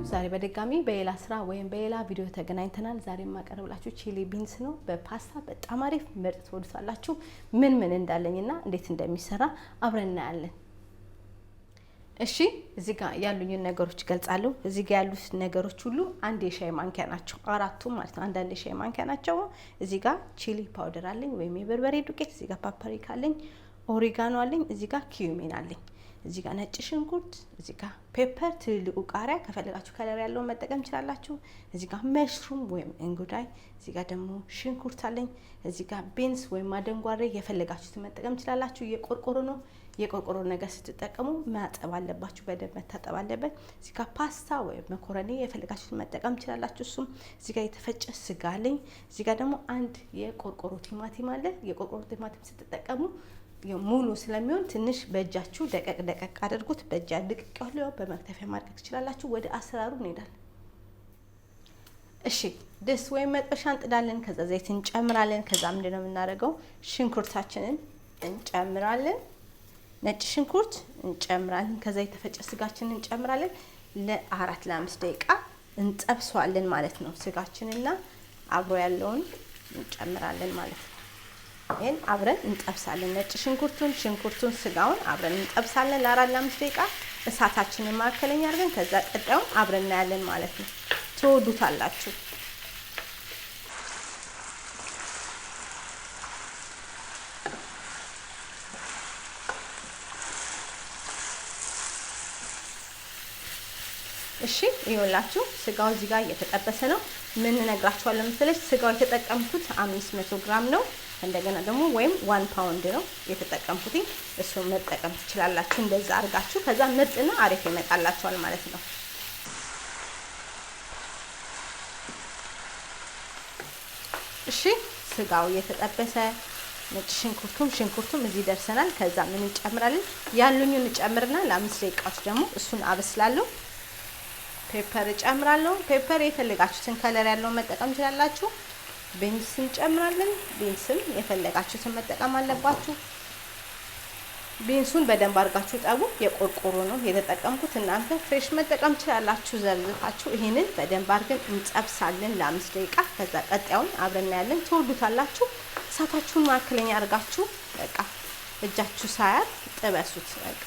ዛሬ በድጋሚ በሌላ ስራ ወይም በሌላ ቪዲዮ ተገናኝተናል። ዛሬ ማቀርብላችሁ ቺሊ ቢንስ ነው በፓስታ በጣም አሪፍ ምርጥ ትወዱታላችሁ። ምን እንዳለኝና እንዴት እንደሚሰራ አብረን እናያለን። እሺ እዚህ ጋር ያሉኝ ነገሮች ገልጻለሁ። እዚህ ጋር ያሉት ነገሮች ሁሉ አንድ የሻይ ማንኪያ ናቸው። አራቱ ማለት ነው አንድ የሻይ ማንኪያ ናቸው። እዚህ ጋር ቺሊ ፓውደር አለኝ ወይም የበርበሬ ዱቄት፣ እዚህ ጋር ፓፕሪካ አለኝ፣ ኦሪጋኖ አለኝ፣ እዚህ ጋር ኪዩሚን አለኝ፣ እዚህ ጋር ነጭ ሽንኩርት፣ እዚህ ጋር ፔፐር ትልልቁ ቃሪያ ከፈለጋችሁ ከለር ያለው መጠቀም ይችላልላችሁ። እዚህ ጋር መሽሩም ወይም እንጉዳይ፣ እዚህ ጋር ደግሞ ሽንኩርት አለኝ። እዚህ ጋር ቢንስ ወይም ማደንጓሬ የፈለጋችሁት መጠቀም ይችላልላችሁ። የቆርቆሮ ነው። የቆርቆሮ ነገር ስትጠቀሙ ማጠብ አለባችሁ፣ በደንብ መታጠብ አለበት። እዚህ ጋር ፓስታ ወይም መኮረኒ የፈለጋችሁት መጠቀም ይችላልላችሁ። እሱም እዚህ ጋር የተፈጨ ስጋ አለኝ። እዚህ ጋር ደግሞ አንድ የቆርቆሮ ቲማቲም አለ። የቆርቆሮ ቲማቲም ስትጠቀሙ ሙሉ ስለሚሆን ትንሽ በእጃችሁ ደቀቅ አድርጉት። በእጃ ድቅቅ ያለው በመክተፊያ ማድረግ ትችላላችሁ። ወደ አሰራሩ እንሄዳለን። እሺ ድስት ወይም መጥበሻ እንጥዳለን። ከዛ ዘይት እንጨምራለን። ከዛ ምንድነው የምናደርገው? ሽንኩርታችንን እንጨምራለን። ነጭ ሽንኩርት እንጨምራለን። ከዛ የተፈጨ ስጋችንን እንጨምራለን። ለ4-5 ደቂቃ እንጠብሰዋለን ማለት ነው። ስጋችንና አብሮ ያለውን እንጨምራለን ማለት ነው። ይሄን አብረን እንጠብሳለን። ነጭ ሽንኩርቱን ስጋውን አብረን እንጠብሳለን ለ4-5 ደቂቃ እሳታችንን ማከለኛ አድርገን። ከዛ ቀጣዩን አብረን እናያለን ማለት ነው። ትወዱታላችሁ። እሺ ይኸውላችሁ ስጋው እዚህ ጋር እየተጠበሰ ነው። ምን ነግራችኋለሁ መሰለሽ? ስጋው የተጠቀምኩት 500 ግራም ነው። እንደገና ደግሞ ወይም 1 ፓውንድ ነው የተጠቀምኩት። እሱን መጠቀም ትችላላችሁ እንደዛ አድርጋችሁ። ከዛ ምርጥና አሪፍ ይመጣላችኋል ማለት ነው። እሺ ስጋው እየተጠበሰ ነጭ ሽንኩርቱም እዚህ ደርሰናል። ከዛ ምን እንጨምራለን? ያሉኝን እንጨምርና ለ5 ደቂቃዎች ደግሞ እሱን አበስላለሁ። ፔፐር እጨምራለሁ። ፔፐር የፈለጋችሁትን ከለር ያለው መጠቀም ትችላላችሁ። ቢንስ እንጨምራለን። ቢንስም የፈለጋችሁትን መጠቀም አለባችሁ። ቢንሱን በደንብ አድርጋችሁ ጠቡ። የቆርቆሮ ነው የተጠቀምኩት። እናንተ ፍሬሽ መጠቀም ትችላላችሁ ዘርዝፋችሁ። ይሄንን በደንብ አድርገን እንጠብሳለን ለ5 ደቂቃ። ከዛ ቀጣዩን አብረን እናያለን። ትወዱታላችሁ። እሳታችሁን ማከለኛ አድርጋችሁ በቃ እጃችሁ ሳያር ጥበሱት በቃ።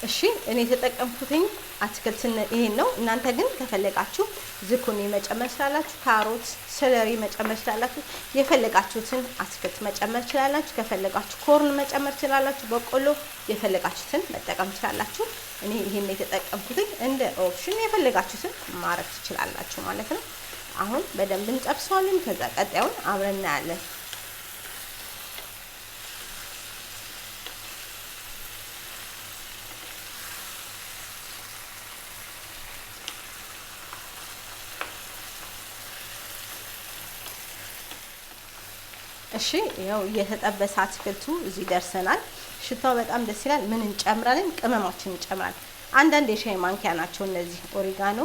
እሺ እኔ የተጠቀምኩትኝ አትክልት ይሄን ነው። እናንተ ግን ከፈለጋችሁ ዝኩኒ መጨመር ትችላላችሁ፣ ካሮት፣ ሰለሪ መጨመር ትችላላችሁ። የፈለጋችሁትን አትክልት መጨመር ትችላላችሁ። ከፈለጋችሁ ኮርን መጨመር ትችላላችሁ፣ በቆሎ የፈለጋችሁትን መጠቀም ትችላላችሁ። እኔ ይሄን የተጠቀምኩትኝ እንደ ኦፕሽን የፈለጋችሁትን ማረግ ትችላላችሁ ማለት ነው። አሁን በደንብ እንጠብሰዋለን። ከዛ ቀጣዩን አብረን እናያለን። እሺ ያው የተጠበሰ አትክልቱ እዚህ ደርሰናል። ሽታው በጣም ደስ ይላል። ምን እንጨምራለን? ቅመማችን እንጨምራለን። አንዳንድ የሻይ ማንኪያ ናቸው እነዚህ ኦሪጋኖ፣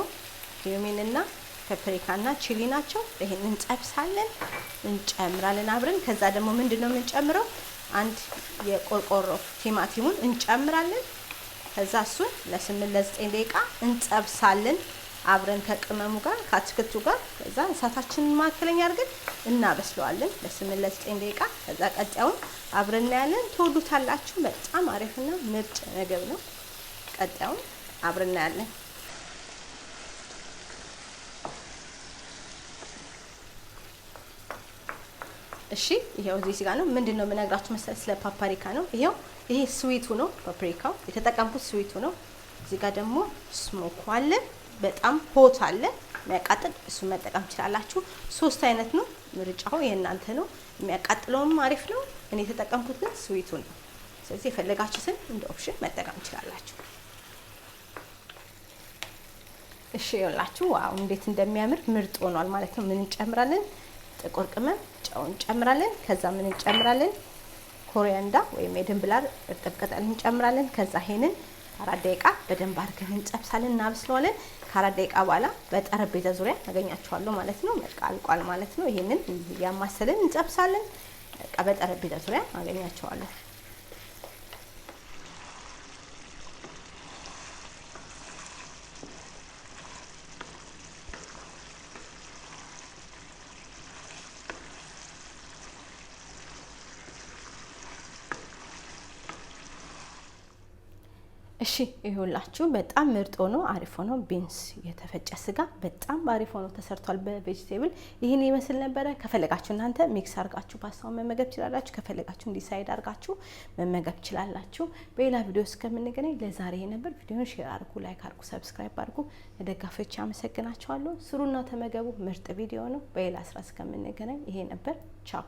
ኪዩሚን እና ፓፕሪካና ቺሊ ናቸው። ይሄን እንጠብሳለን እንጨምራለን አብረን። ከዛ ደግሞ ምንድነው የምንጨምረው? አንድ የቆርቆሮ ቲማቲሙን እንጨምራለን። ከዛ እሱን ለ8-9 ደቂቃ እንጠብሳለን አብረን ከቅመሙ ጋር ከአትክልቱ ጋር። ከዛ እሳታችንን ማከለኛ አድርገን እናበስለዋለን ለ8-9 ደቂቃ። ከዛ ቀጣዩን አብረን እናያለን። ትወዱታላችሁ። በጣም አሪፍና ምርጥ ምግብ ነው። ቀጣዩን አብረን እናያለን። እሺ ይሄው እዚህ ጋር ነው። ምንድነው የምነግራችሁ መሰለኝ? ስለ ፓፕሪካ ነው። ይሄ ስዊቱ ነው። ፓፕሪካው የተጠቀምኩት ስዊቱ ነው። እዚህ ጋር ደግሞ ስሞክ አለ። በጣም ሆት አለ የሚያቃጥል፣ እሱ መጠቀም ትችላላችሁ። 3 አይነት ነው። ምርጫው የእናንተ ነው። የሚያቃጥለውም አሪፍ ነው። እኔ የተጠቀምኩት ግን ስዊቱ ነው። ስለዚህ የፈለጋችሁትን እንደ ኦፕሽን መጠቀም ትችላላችሁ። እሺ ይኸውላችሁ ዋው እንዴት እንደሚያምር ምርጥ ሆኗል ማለት ነው። ምን እንጨምራለን? ጥቁር ቅመም፣ ጨው እንጨምራለን። ከዛ ምን እንጨምራለን? ኮሪያንዳ ወይም የድንብላል እርጥብ ቅጠል እንጨምራለን። ከዛ ይሄንን 4 ደቂቃ በደንብ አድርገን እንጠብሳለን እናበስለዋለን። ከ4 ደቂቃ በኋላ በጠረጴዛ ዙሪያ አገኛችኋለሁ ማለት ነው። በቃ አልቋል ማለት ነው። ይሄንን ያማሰልን እንጠብሳለን። በጠረጴዛ ዙሪያ አገኛቸዋለሁ። እሺ ይሁላችሁ በጣም ምርጥ ሆኖ አሪፍ ሆኖ ቢንስ የተፈጨ ስጋ በጣም አሪፍ ሆኖ ተሰርቷል በቬጂቴብል። ይሄን ይመስል ነበር። ከፈለጋችሁ እናንተ ሚክስ አርጋችሁ ፓስታውን መመገብ ትችላላችሁ። ከፈለጋችሁ ዲሳይድ አርጋችሁ መመገብ ትችላላችሁ። በሌላ ቪዲዮ እስከምንገናኝ ለዛሬ ይሄ ነበር። ቪዲዮውን ሼር አርጉ፣ ላይክ አርጉ፣ ሰብስክራይብ አርጉ። ለደጋፊዎች አመሰግናችኋለሁ። ስሩና ተመገቡ። ምርጥ ቪዲዮ ነው። በሌላ ስራ እስከምንገናኝ ይሄ ነበር። ቻው